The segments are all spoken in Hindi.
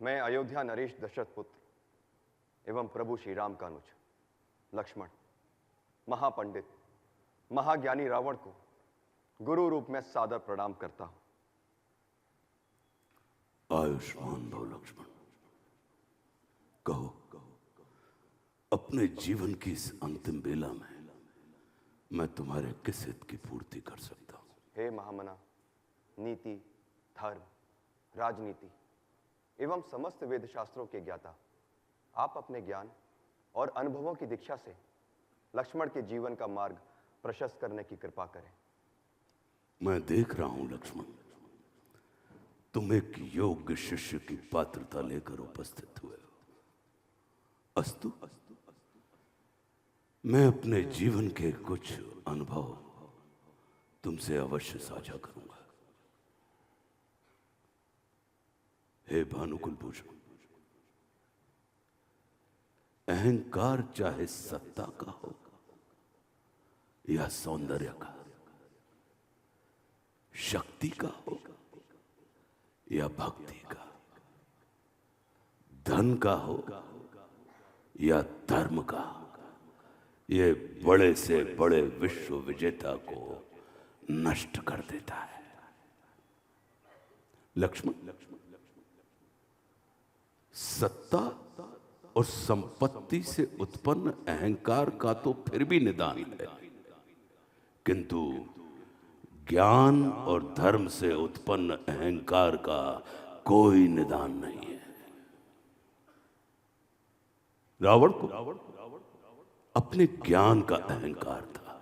मैं अयोध्या नरेश दशरथ पुत्र एवं प्रभु श्री राम का अनुज लक्ष्मण महापंडित महाज्ञानी रावण को गुरु रूप में सादर प्रणाम करता हूं। आयुष्मान भव लक्ष्मण। कहो, अपने जीवन की इस अंतिम बेला में मैं तुम्हारे किस हित की पूर्ति कर सकता हूं? हे महामना, नीति, धर्म, राजनीति एवं समस्त वेद शास्त्रों के ज्ञाता, आप अपने ज्ञान और अनुभवों की दीक्षा से लक्ष्मण के जीवन का मार्ग प्रशस्त करने की कृपा करें। मैं देख रहा हूं लक्ष्मण, तुम एक योग्य शिष्य की पात्रता लेकर उपस्थित हुए हो। अस्तु, मैं अपने जीवन के कुछ अनुभव तुमसे अवश्य साझा करूंगा। हे भानुकुल भूषण, अहंकार चाहे सत्ता का हो या सौंदर्य का, शक्ति का हो या भक्ति का, धन का हो या धर्म का, ये बड़े से बड़े विश्व विजेता को नष्ट कर देता है। लक्ष्मण, सत्ता और संपत्ति से उत्पन्न अहंकार का तो फिर भी निदान है, किंतु ज्ञान और धर्म से उत्पन्न अहंकार का कोई निदान नहीं है। रावण को अपने ज्ञान का अहंकार था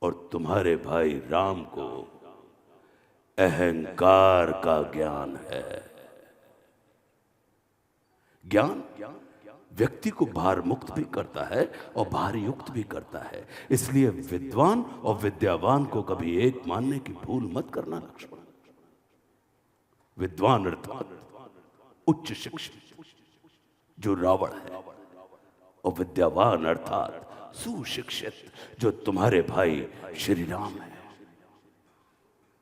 और तुम्हारे भाई राम को अहंकार का ज्ञान है। ज्ञान व्यक्ति को भार मुक्त भी करता है और भार युक्त भी करता है। इसलिए विद्वान और विद्यावान को कभी एक मानने की भूल मत करना लक्ष्मण। विद्वान अर्थात उच्च शिक्षित जो रावण है, और विद्यावान अर्थात सुशिक्षित जो तुम्हारे भाई श्री राम है।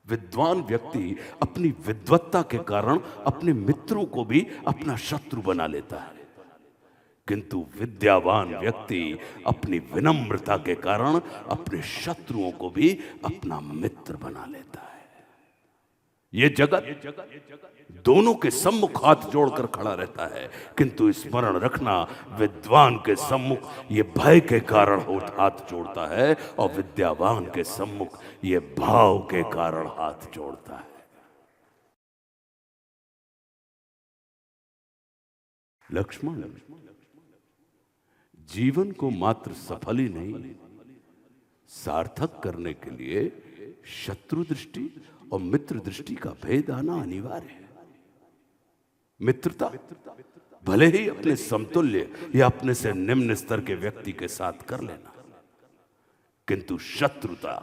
विद्वान व्यक्ति अपनी विद्वत्ता के कारण अपने मित्रों को भी अपना शत्रु बना लेता है, किंतु विद्यावान व्यक्ति अपनी विनम्रता के कारण अपने शत्रुओं को भी अपना मित्र बना लेता है। ये जगत दोनों के सम्मुख हाथ जोड़कर खड़ा रहता है, किंतु स्मरण रखना, विद्वान के सम्मुख ये भय के कारण हाथ जोड़ता है और विद्यावान के सम्मुख ये भाव के कारण हाथ जोड़ता है। लक्ष्मण, जीवन को मात्र सफल ही नहीं, सार्थक करने के लिए शत्रु दृष्टि और मित्र दृष्टि का भेद आना अनिवार्य है। मित्रता भले ही अपने समतुल्य या अपने से निम्न स्तर के व्यक्ति के साथ कर लेना, किंतु शत्रुता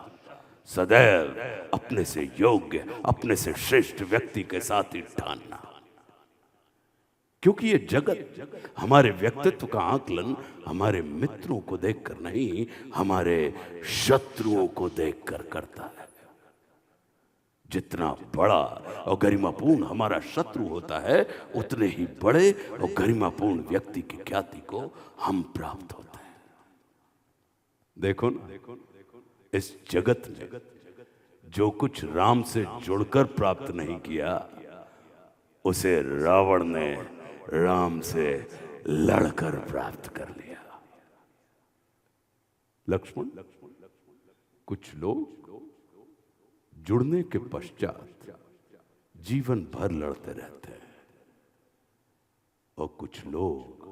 सदैव अपने से योग्य, अपने से श्रेष्ठ व्यक्ति के साथ ही ठानना। क्योंकि ये जगत हमारे व्यक्तित्व का आकलन हमारे मित्रों को देखकर नहीं, हमारे शत्रुओं को देखकर करता है। जितना बड़ा और गरिमापूर्ण हमारा शत्रु होता है, उतने ही बड़े और गरिमापूर्ण व्यक्ति की ख्याति को हम प्राप्त होते हैं। देखो ना, इस जगत में जो कुछ राम से जुड़कर प्राप्त नहीं किया, उसे रावण ने राम से लड़कर प्राप्त कर लिया। लक्ष्मण, कुछ लोग जुड़ने के पश्चात जीवन भर लड़ते रहते हैं और कुछ लोग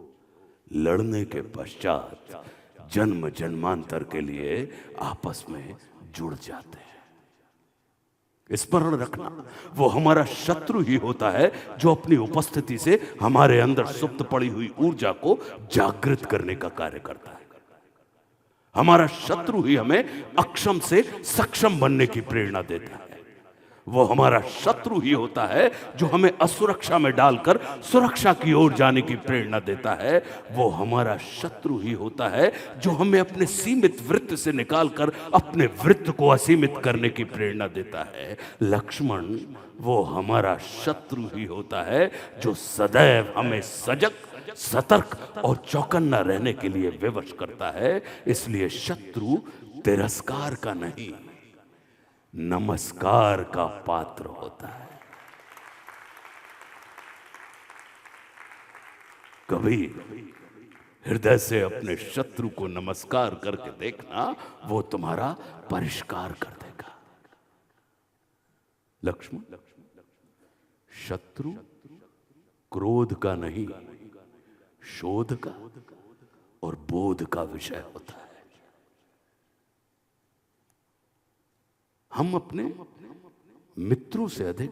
लड़ने के पश्चात जन्म जन्मांतर के लिए आपस में जुड़ जाते हैं। स्मरण रखना, वो हमारा शत्रु ही होता है जो अपनी उपस्थिति से हमारे अंदर सुप्त पड़ी हुई ऊर्जा को जागृत करने का कार्य करता है। हमारा शत्रु ही हमें अक्षम से सक्षम बनने की प्रेरणा देता है। वो हमारा शत्रु ही होता है जो हमें असुरक्षा में डालकर सुरक्षा की ओर जाने की प्रेरणा देता है। वो हमारा शत्रु ही होता है जो हमें अपने सीमित वृत्त से निकालकर अपने वृत्त को असीमित करने की प्रेरणा देता है। लक्ष्मण वो हमारा शत्रु ही होता है जो सदैव हमें सजग, सतर्क और चौकन्ना रहने के लिए विवश करता है। इसलिए शत्रु तिरस्कार का नहीं, नमस्कार का पात्र होता है। कभी हृदय से अपने शत्रु को नमस्कार करके देखना, वो तुम्हारा परिष्कार कर देगा। लक्ष्मण, शत्रु क्रोध का नहीं, शोध का और बोध का विषय होता है। हम अपने मित्रों से अधिक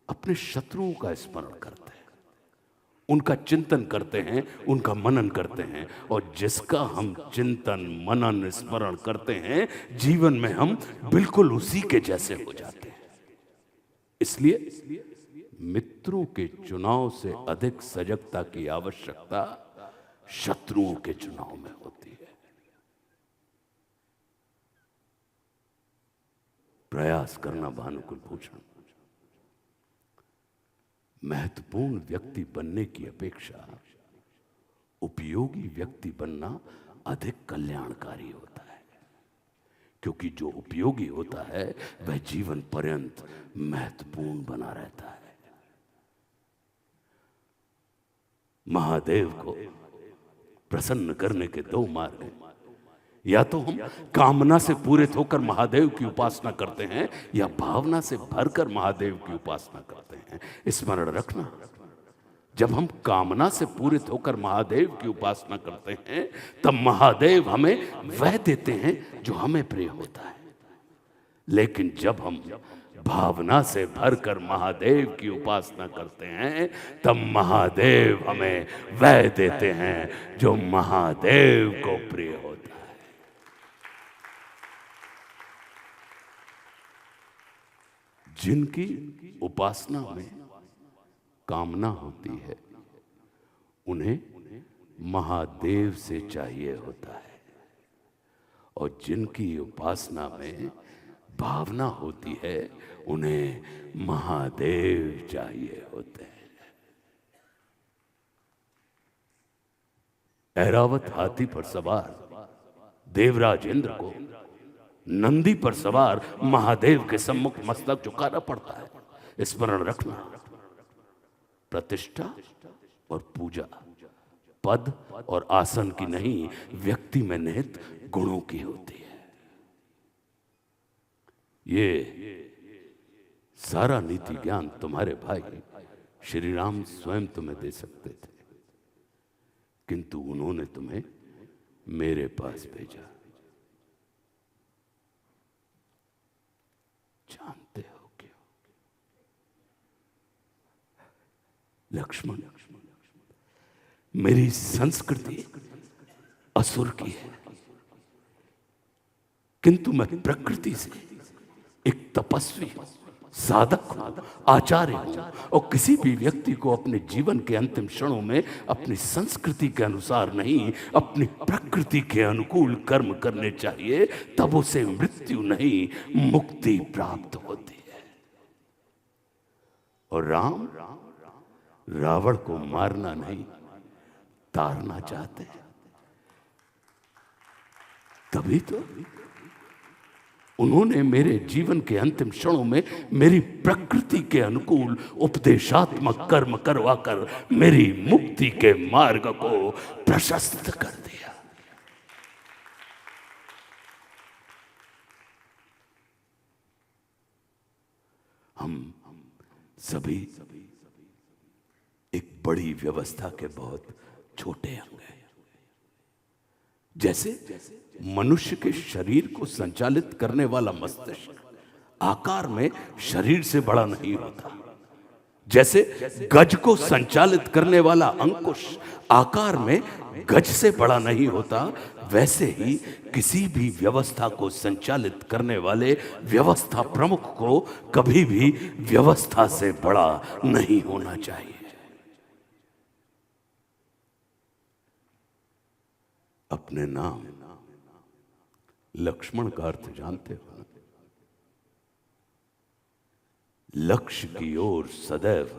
अपने शत्रुओं का स्मरण करते हैं, उनका चिंतन करते हैं, उनका मनन करते हैं। और जिसका हम चिंतन, मनन, स्मरण करते हैं, जीवन में हम बिल्कुल उसी के जैसे हो जाते हैं। इसलिए मित्रों के चुनाव से अधिक सजगता की आवश्यकता शत्रुओं के चुनाव में होती है। प्रयास करना भानुकुल भूषण, महत्वपूर्ण व्यक्ति बनने की अपेक्षा उपयोगी व्यक्ति बनना अधिक कल्याणकारी होता है, क्योंकि जो उपयोगी होता है वह जीवन पर्यंत महत्वपूर्ण बना रहता है। महादेव को प्रसन्न करने के दो मार्ग हैं। या तो हम कामना से पूरित होकर महादेव की उपासना करते हैं, या भावना से भरकर महादेव की उपासना करते हैं। स्मरण रखना, जब हम कामना से पूरित होकर महादेव की उपासना करते हैं, तब महादेव हमें वह देते हैं जो हमें प्रिय होता है। लेकिन जब हम भावना से भरकर महादेव की उपासना करते हैं, तब महादेव हमें वह देते हैं जो महादेव को प्रिय होता है। जिनकी उपासना में कामना होती है, उन्हें महादेव से चाहिए होता है, और जिनकी उपासना में भावना होती है, उन्हें महादेव चाहिए होते हैं। ऐरावत हाथी पर सवार देवराज इंद्र को नंदी पर सवार महादेव के सम्मुख मस्तक झुकाना पड़ता है। स्मरण रखना, प्रतिष्ठा और पूजा पद और आसन की नहीं, व्यक्ति में निहित गुणों की होती है। ये सारा नीति ज्ञान तुम्हारे भाई श्री राम स्वयं तुम्हें दे सकते थे, किंतु उन्होंने तुम्हें मेरे पास भेजा। जानते हो क्यों? लक्ष्मण, मेरी संस्कृति असुर की है, किंतु मैं प्रकृति से एक तपस्वी, साधक हूं, आचार्य हूं। और किसी भी व्यक्ति को अपने जीवन के अंतिम क्षणों में अपनी संस्कृति के अनुसार नहीं, अपनी प्रकृति के अनुकूल कर्म करने चाहिए, तब उसे मृत्यु नहीं मुक्ति प्राप्त होती है। और राम रावण को मारना नहीं, तारना चाहते हैं। तभी तो उन्होंने मेरे जीवन के अंतिम क्षणों में मेरी प्रकृति के अनुकूल उपदेशात्मक कर्म करवाकर मेरी मुक्ति के मार्ग को प्रशस्त कर दिया। हम सभी एक बड़ी व्यवस्था के बहुत छोटे अंग हैं। जैसे मनुष्य के शरीर को संचालित करने वाला मस्तिष्क आकार में शरीर से बड़ा नहीं होता, जैसे गज को संचालित करने वाला अंकुश आकार में गज से बड़ा नहीं होता, वैसे ही किसी भी व्यवस्था को संचालित करने वाले व्यवस्था प्रमुख को कभी भी व्यवस्था से बड़ा नहीं होना चाहिए। अपने नाम लक्ष्मण का अर्थ जानते हो? लक्ष्य की ओर सदैव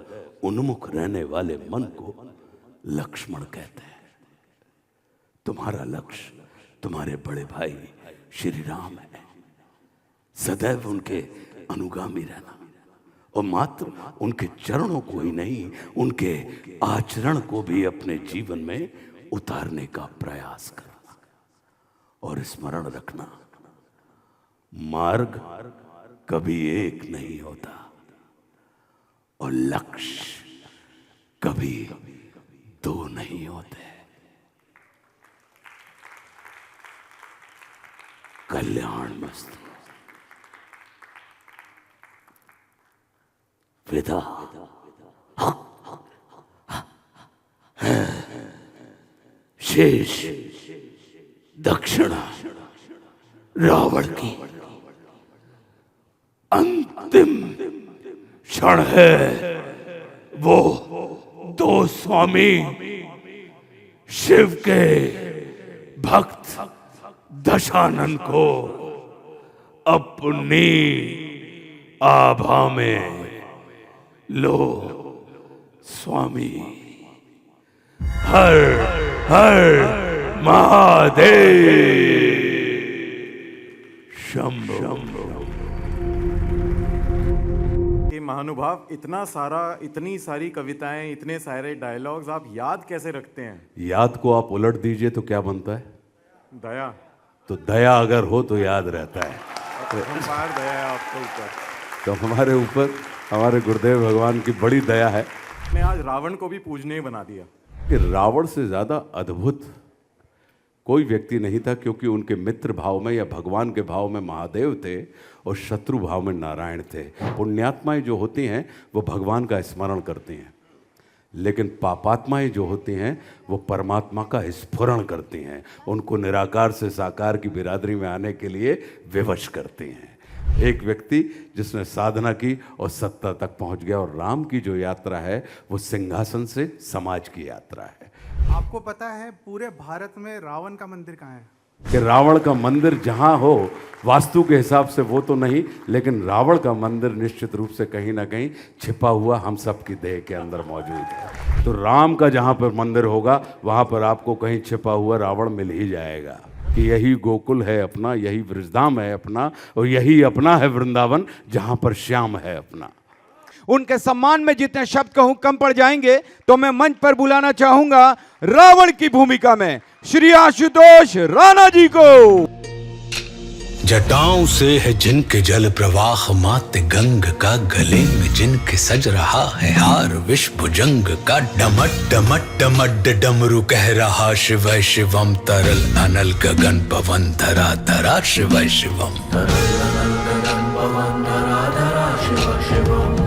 उन्मुख रहने वाले मन को लक्ष्मण कहते हैं। तुम्हारा लक्ष्य तुम्हारे बड़े भाई श्री राम है। सदैव उनके अनुगामी रहना और मात्र उनके चरणों को ही नहीं, उनके आचरण को भी अपने जीवन में उतारने का प्रयास करना और स्मरण रखना, मार्ग कभी एक नहीं होता और लक्ष्य कभी दो नहीं होते। कल्याण मस्त। विदा। शेष दक्षिणा रावण की अंतिम क्षण है। वो दो स्वामी शिव के भक्त दशानन को अपनी आभा में लो स्वामी। हर हर महादेव शंभो। ये महानुभाव इतनी सारी कविताएं, इतने सारे डायलॉग्स आप याद कैसे रखते हैं? याद को आप उलट दीजिए तो क्या बनता है? दया। तो दया अगर हो तो याद रहता है। अपरंपार दया है आपके ऊपर। तो हमारे ऊपर हमारे गुरुदेव भगवान की बड़ी दया है। ने आज रावण को भी पूजनीय बना दिया। कि रावण से ज्यादा अद्भुत कोई व्यक्ति नहीं था, क्योंकि उनके मित्र भाव में या भगवान के भाव में महादेव थे और शत्रु भाव में नारायण थे। पुण्यात्माएं जो होती हैं वो भगवान का स्मरण करती हैं, लेकिन पापात्माएं जो होती हैं वो परमात्मा का स्फुरण करती हैं, उनको निराकार से साकार की बिरादरी में आने के लिए विवश करती हैं। एक व्यक्ति जिसने साधना की और सत्ता तक पहुंच गया, और राम की जो यात्रा है वो सिंहासन से समाज की यात्रा है। आपको पता है पूरे भारत में रावण का मंदिर कहाँ है? कि रावण का मंदिर जहां हो, वास्तु के हिसाब से वो तो नहीं, लेकिन रावण का मंदिर निश्चित रूप से कहीं ना कहीं छिपा हुआ हम सब की देह के अंदर मौजूद है। तो राम का जहां पर मंदिर होगा वहां पर आपको कहीं छिपा हुआ रावण मिल ही जाएगा कि यही गोकुल है अपना, यही वृषधाम है अपना, और यही अपना है वृंदावन जहां पर श्याम है अपना। उनके सम्मान में जितने शब्द कहूं कम पड़ जाएंगे, तो मैं मंच पर बुलाना चाहूंगा रावण की भूमिका में श्री आशुतोष राणा जी को। जटाओं से है जिनके जल प्रवाह, माते गंग का गले में जिनके सज रहा है हार, विश्व जंग का डमट डमट डमट डमरू कह रहा शिवय शिवम, तरल अनल गगन पवन धरा धरा शिवय शिवम, तरल अनल गगन पवन धरा धरा शिव शिवम।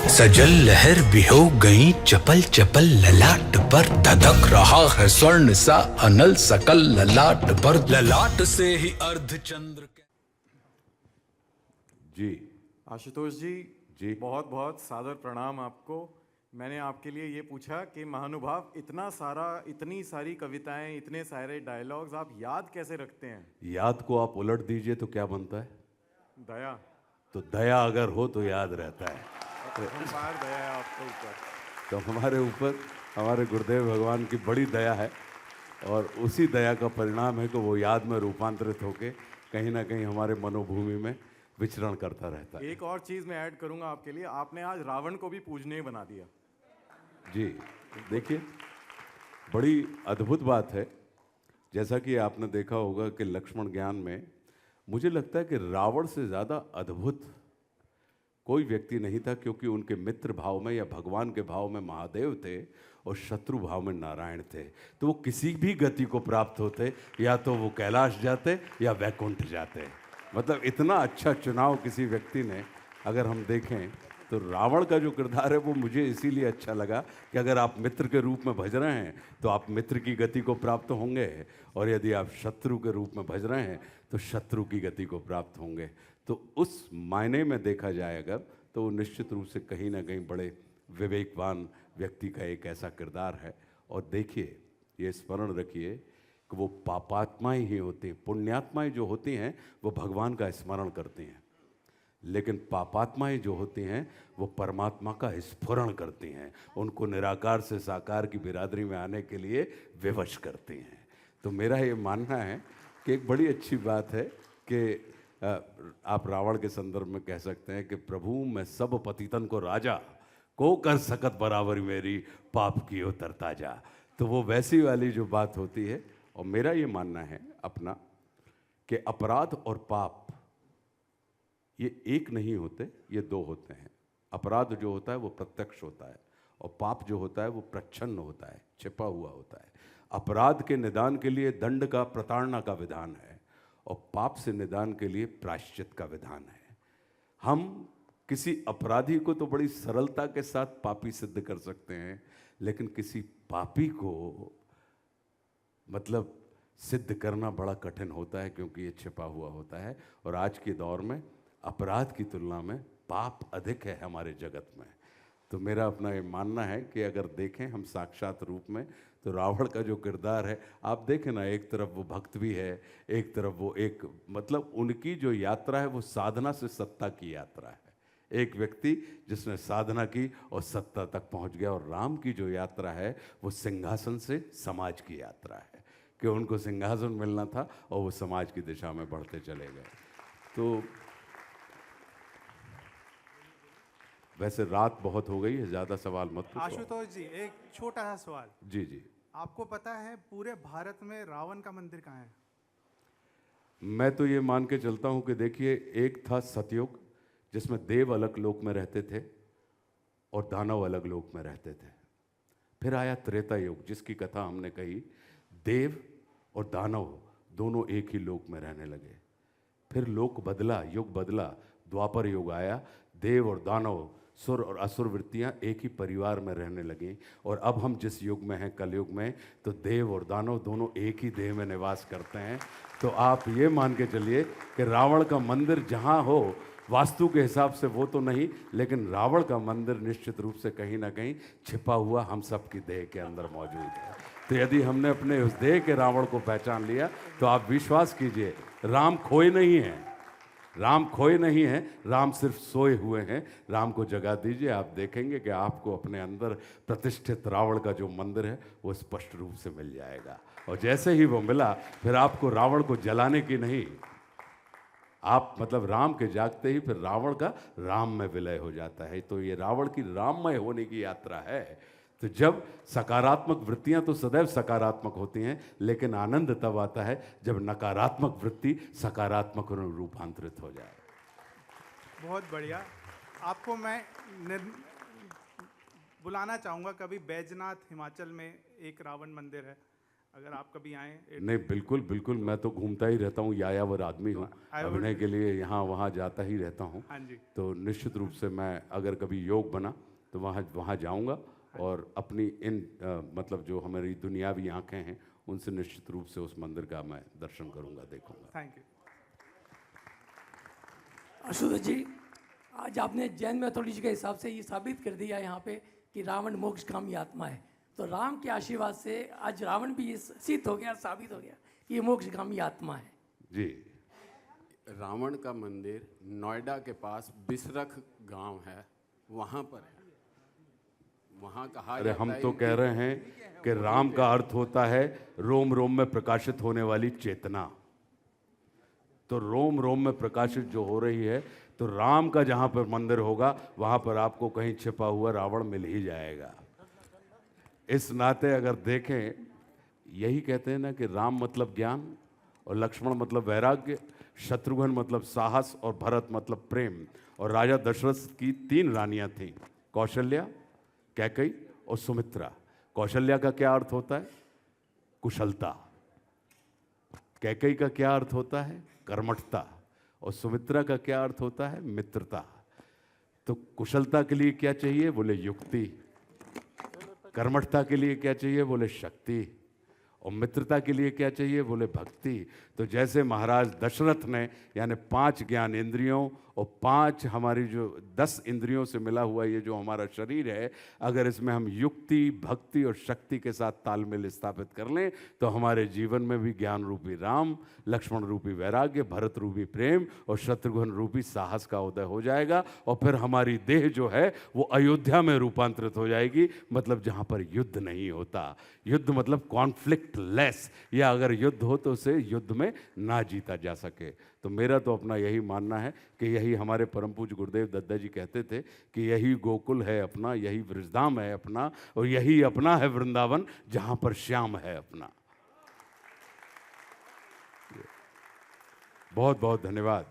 सजल लहर भी हो गई चपल चपल, ललाट पर धधक रहा है स्वर्ण सा अनल सकल, ललाट पर ललाट से ही अर्धचंद्र। जी आशुतोष जी, जी बहुत बहुत सादर प्रणाम आपको। मैंने आपके लिए ये पूछा कि महानुभाव इतनी सारी कविताएं, इतने सारे डायलॉग्स आप याद कैसे रखते हैं? याद को आप उलट दीजिए तो क्या बनता है? दया। तो दया अगर हो तो याद रहता है। अपरंपार दया है आपके ऊपर। तो हमारे ऊपर हमारे गुरुदेव भगवान की बड़ी दया है, और उसी दया का परिणाम है कि वो याद में रूपांतरित होके कहीं ना कहीं हमारे मनोभूमि में विचरण करता रहता है। एक और चीज मैं ऐड करूंगा आपके लिए, आपने आज रावण को भी पूजनीय बना दिया। जी देखिए, बड़ी अद्भुत बात है। जैसा कि आपने देखा होगा कि लक्ष्मण ज्ञान में मुझे लगता है कि रावण से ज़्यादा अद्भुत कोई व्यक्ति नहीं था, क्योंकि उनके मित्र भाव में या भगवान के भाव में महादेव थे और शत्रु भाव में नारायण थे। तो वो किसी भी गति को प्राप्त होते, या तो वो कैलाश जाते या वैकुंठ जाते। मतलब इतना अच्छा चुनाव किसी व्यक्ति ने, अगर हम देखें तो रावण का जो किरदार है वो मुझे इसीलिए अच्छा लगा कि अगर आप मित्र के रूप में भज रहे हैं तो आप मित्र की गति को प्राप्त होंगे, और यदि आप शत्रु के रूप में भज रहे हैं तो शत्रु की गति को प्राप्त होंगे। तो उस मायने में देखा जाए अगर, तो वो निश्चित रूप से कहीं ना कहीं बड़े विवेकवान व्यक्ति का एक ऐसा किरदार है। और देखिए, ये स्मरण रखिए कि वो पापात्माएं ही होती हैं, पुण्यात्माएं जो होती हैं वो भगवान का स्मरण करती हैं, लेकिन पापात्माएं जो होती हैं वो परमात्मा का स्फुरण करती हैं, उनको निराकार से साकार की बिरादरी में आने के लिए विवश करती हैं। तो मेरा ये मानना है कि एक बड़ी अच्छी बात है कि आप रावण के संदर्भ में कह सकते हैं कि प्रभु मैं सब पतितन को राजा को कर सकत बराबरी मेरी पाप की उतरता जा। तो वो वैसी वाली जो बात होती है। और मेरा ये मानना है अपना कि अपराध और पाप ये एक नहीं होते, ये दो होते हैं। अपराध जो होता है वो प्रत्यक्ष होता है, और पाप जो होता है वो प्रच्छन्न होता है, छिपा हुआ होता है। अपराध के निदान के लिए दंड का, प्रताड़ना का विधान है, और पाप से निदान के लिए प्रायश्चित का विधान है। हम किसी अपराधी को तो बड़ी सरलता के साथ पापी सिद्ध कर सकते हैं, लेकिन किसी पापी को मतलब सिद्ध करना बड़ा कठिन होता है, क्योंकि ये छिपा हुआ होता है। और आज के दौर में अपराध की तुलना में पाप अधिक है हमारे जगत में। तो मेरा अपना ये मानना है कि अगर देखें हम साक्षात रूप में, तो रावण का जो किरदार है, आप देखें ना, एक तरफ वो भक्त भी है, एक तरफ वो एक मतलब उनकी जो यात्रा है वो साधना से सत्ता की यात्रा है। एक व्यक्ति जिसने साधना की और सत्ता तक पहुंच गया। और राम की जो यात्रा है वो सिंहासन से समाज की यात्रा है, कि उनको सिंहासन मिलना था और वो समाज की दिशा में बढ़ते चले गए। तो वैसे रात बहुत हो गई है, ज़्यादा सवाल मत पूछो। आशुतोष जी, एक छोटा सा सवाल। जी जी। आपको पता है पूरे भारत में रावण का मंदिर कहाँ है? मैं तो ये मान के चलता हूँ कि देखिए, एक था सतयुग जिसमें देव अलग लोक में रहते थे और दानव अलग लोक में रहते थे। फिर आया त्रेता युग, जिसकी कथा हमने कही, देव और दानव दोनों एक ही लोक में रहने लगे। फिर लोक बदला, युग बदला, द्वापर युग आया, देव और दानव, सुर और असुर वृत्तियाँ एक ही परिवार में रहने लगीं। और अब हम जिस युग में हैं, कलयुग में, तो देव और दानव दोनों एक ही देह में निवास करते हैं। तो आप ये मान के चलिए कि रावण का मंदिर जहाँ हो, वास्तु के हिसाब से वो तो नहीं, लेकिन रावण का मंदिर निश्चित रूप से कहीं ना कहीं छिपा हुआ हम सब की देह के अंदर मौजूद है। तो यदि हमने अपने उस देह के रावण को पहचान लिया, तो आप विश्वास कीजिए, राम खोए नहीं हैं, राम खोए नहीं हैं, राम सिर्फ सोए हुए हैं। राम को जगा दीजिए, आप देखेंगे कि आपको अपने अंदर प्रतिष्ठित रावण का जो मंदिर है वो स्पष्ट रूप से मिल जाएगा। और जैसे ही वो मिला, फिर आपको रावण को जलाने की नहीं, आप मतलब राम के जागते ही फिर रावण का राम में विलय हो जाता है। तो ये रावण की राममय होने की यात्रा है। तो जब सकारात्मक वृत्तियां तो सदैव सकारात्मक होती हैं, लेकिन आनंद तब आता है जब नकारात्मक वृत्ति सकारात्मक में रूपांतरित हो जाए। बहुत बढ़िया। आपको मैं बुलाना चाहूँगा, कभी बैजनाथ हिमाचल में एक रावण मंदिर है, अगर आप कभी आएँ। नहीं, बिल्कुल बिल्कुल, मैं तो घूमता ही रहता हूँ, यायावर आदमी हूँ, अभिनय के लिए यहाँ वहाँ जाता ही रहता हूँ। हाँ जी। तो निश्चित रूप से मैं अगर कभी योग बना तो वहाँ जाऊँगा, और अपनी इन मतलब जो हमारी दुनियावी आंखें हैं उनसे निश्चित रूप से उस मंदिर का मैं दर्शन करूँगा, देखूँगा। Thank you. आशुतोष जी, आज आपने जैन मैथोलॉजी के हिसाब से ये साबित कर दिया यहाँ पे कि रावण मोक्षगामी आत्मा है। तो राम के आशीर्वाद से आज रावण भी ये सिद्ध हो गया, साबित हो गया कि ये मोक्षगामी आत्मा है। जी। रावण का मंदिर नोएडा के पास बिसरख गांव है, वहाँ पर है। वहाँ कहा अरे जाता हम है तो कि कह रहे हैं कि राम का अर्थ होता है रोम रोम में प्रकाशित होने वाली चेतना। तो रोम रोम में प्रकाशित जो हो रही है, तो राम का जहाँ पर मंदिर होगा वहाँ पर आपको कहीं छिपा हुआ रावण मिल ही जाएगा। इस नाते अगर देखें, यही कहते हैं ना कि राम मतलब ज्ञान, और लक्ष्मण मतलब वैराग्य, शत्रुघ्न मतलब साहस, और भरत मतलब प्रेम। और राजा दशरथ की 3 रानियां थीं, कौशल्या, कैकई और सुमित्रा। कौशल्या का क्या अर्थ होता है? कुशलता। कैकई का क्या अर्थ होता है? कर्मठता। और सुमित्रा का क्या अर्थ होता है? मित्रता। तो कुशलता के लिए क्या चाहिए? बोले युक्ति। कर्मठता के लिए क्या चाहिए? बोले शक्ति। और मित्रता के लिए क्या चाहिए? बोले भक्ति। तो जैसे महाराज दशरथ ने यानी 5 ज्ञान इंद्रियों और 5 हमारी जो 10 इंद्रियों से मिला हुआ ये जो हमारा शरीर है, अगर इसमें हम युक्ति, भक्ति और शक्ति के साथ तालमेल स्थापित कर लें तो हमारे जीवन में भी ज्ञान रूपी राम, लक्ष्मण रूपी वैराग्य, भरत रूपी प्रेम और शत्रुघ्न रूपी साहस का उदय हो जाएगा। और फिर हमारी देह जो है वो अयोध्या में रूपांतरित हो जाएगी, मतलब जहाँ पर युद्ध नहीं होता। युद्ध मतलब कॉन्फ्लिक्ट लेस, या अगर युद्ध हो तो उसे युद्ध में ना जीता जा सके। तो मेरा तो अपना यही मानना है कि यही हमारे परम पूज्य गुरुदेव दत्ता जी कहते थे कि यही गोकुल है अपना, यही वृषधाम है अपना, और यही अपना है वृंदावन जहां पर श्याम है अपना। बहुत बहुत धन्यवाद।